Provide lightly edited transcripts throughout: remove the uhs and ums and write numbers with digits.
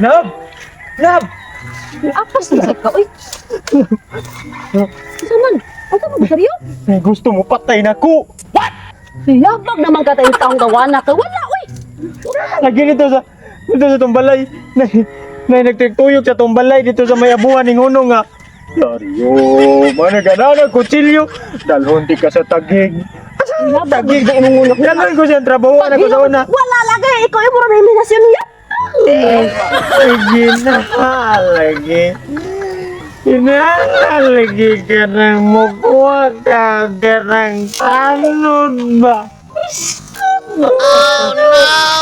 Nab! Nab! Apas na ka, uy. Saman, ano mo seryo? Gusto mo patay na ko! Yabag naman ka tayong taong gawana ka. Wala, uy. Lagi dito sa tumbalay. Na nagtuyok sa tumbalay dito sa may abuhan ng hunong nga. Dario, mana ganana kutsilyo. Dalhon di ka sa tagig. Tagig na imong unok. Dalhon ko siyang trabaho na ko sa una. Wala lagi, ikaw yung mura na eliminasyon niya. Lagi na, lagi. Lagi ka ng mukha ka ng tanod ba? Oh no!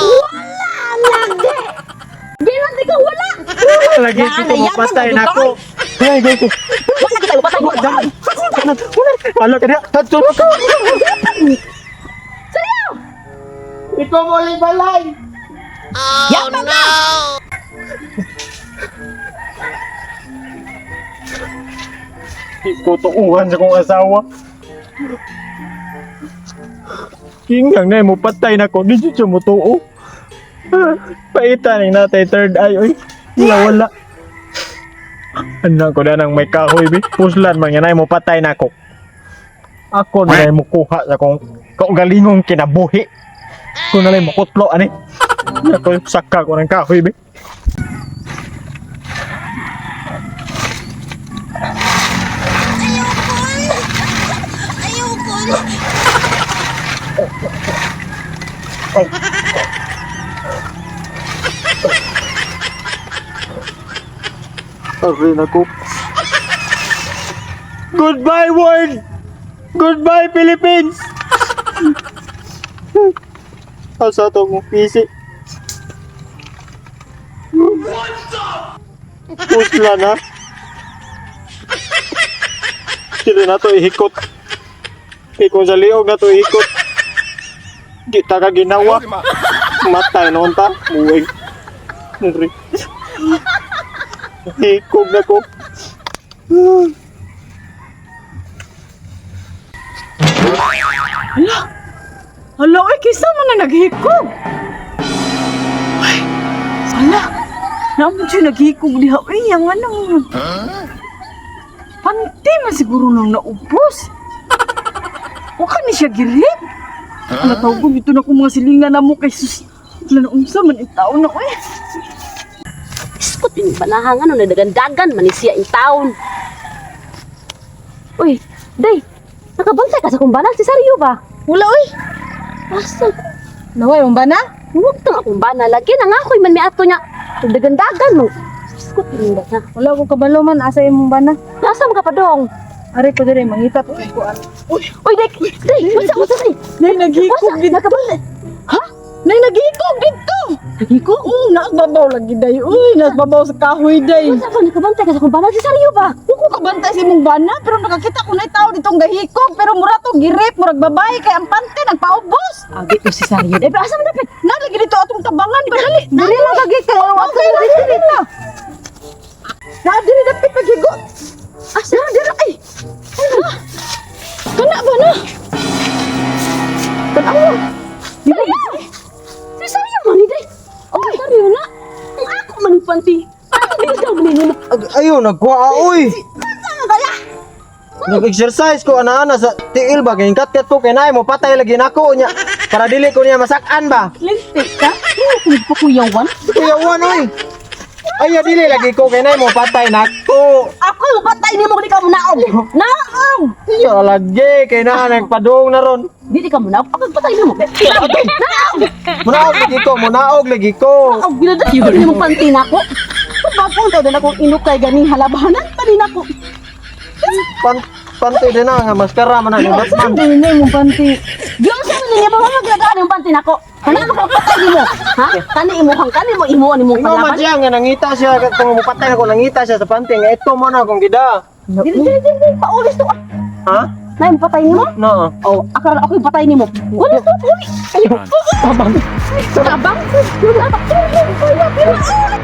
Wala lagi. Ginanti ka, wala. Lagi ko mapatay na ako. Ay, guys. Wala ka tayo, patay mo. Wala ka na. Tatulog ka. Seryo? Ikaw mo balay. Yabag na. Ikutuuhan sa kong asawa. Hingang na mo patay na ko. Di siya mo tuo. Paitan ng natay third eye. Oy, wala. Anak ko na nang may kahoy. Puslan man yan ay mo patay na ko. Ako na mo kuha sa kong kaugalingong kinabuhi. Ko na lang makutlo. Ani? Ako saka ko ng kahoy. Aray na ko. Goodbye world! Goodbye Philippines! Asa to mong pisi? Pusla na. Sila na to ihikot. Ikaw sa liog na to ihikot. Di ta ka ginawa. Matay noon ta. Muwing. Muri. Hikog na ko. Hala, uy, kisa mo na naghikog. Ay, hala. Naman siya naghikog diha. Uy, yung ano. Panti man siguro nang naubos. Waka ni siya girit. Natawag ito na kung mga silingan na mo kay sus. Wala na unsa man itaon na, uy. Iskot yung banahangan, ano, nadagandagan, manisya yung taon. Uy, day, nakabantay ka sa kumbanan, si Saryo ba? Wala, uy. Asa? Naway, mong bana? Huwag tang akong bana, lagi na nga ako'y man may ato niya. Nadagandagan mo. Iskot yung bana. Wala ko kabalo man, asa imong bana? Nasa mo ka pa dong? Ari ko dire mangitat ko ko. Uy, day, wasa, day. Nay naghikog dito. Nakabantay. Ha? Nay naghikog dito. Nagikog? Nagbabaw lagi day. Uy, nagbabaw sa kahoy day. Wasa ba, nakabantay ka sa kumbanan, si Saryo ba? Ko kabantay sa imong bana pero nakakita ko na tao ditong gahikog pero mura to girip murag babae kay ang pante nagpaubos. Agi ko si Saryo. Eh, pero asa mo dapat? Nalagi dito atong tabangan ba dali. Dali lang lagi ka. Okay, dali na. Na dili dapat pagigot. Asa? Dira, ay. Kana ba na? Tanaw mo. Di ba? Si Saryo man, day. Okay, Saryo na. Ang ako man yung panty. Ano din ka ganyan? Ayun, nagkuha oy. Saan kaya? Nag-exercise ko ana sa tiil ba kay kat ko kay nay mo patay lagi nako niya para dili ko niya masak-an ba. Lintik ka? Hindi pa kuyawan. Kuyawan oy. Ay dili lagi ko kay nay mo patay nako. Ako yung patay ni mo, di ka mo naog. Naog! Iya lagi kay na nagpadung na ron. Di ka mo naog. Ako yung patay ni mo. Naog! Munaog lagi ko. Naog, ginadali ko ni mong panty na ko. Kapapong tayo din akong inukay ganing halabanan. Tali na ko. Pantay din na nga maskara man ang Batman. Dili na imong panty. Yung sa mga niya, baka maglagaan yung panty na ko. Kanina mo patay ni mo. Ha? Kani imuhang, kani mo imuhan ni mong Ino man kalaban. siya nga nangita siya kung mupatay na ko nangita siya sa pantay nga ito mo na kung gida. Dili, paulis to ah. Ha? Na yung patay ni mo? No. Oh, akala ako yung patay ni mo. Wala to, huli. Ayun. Tabang. Abang. Yung abang. Yung abang.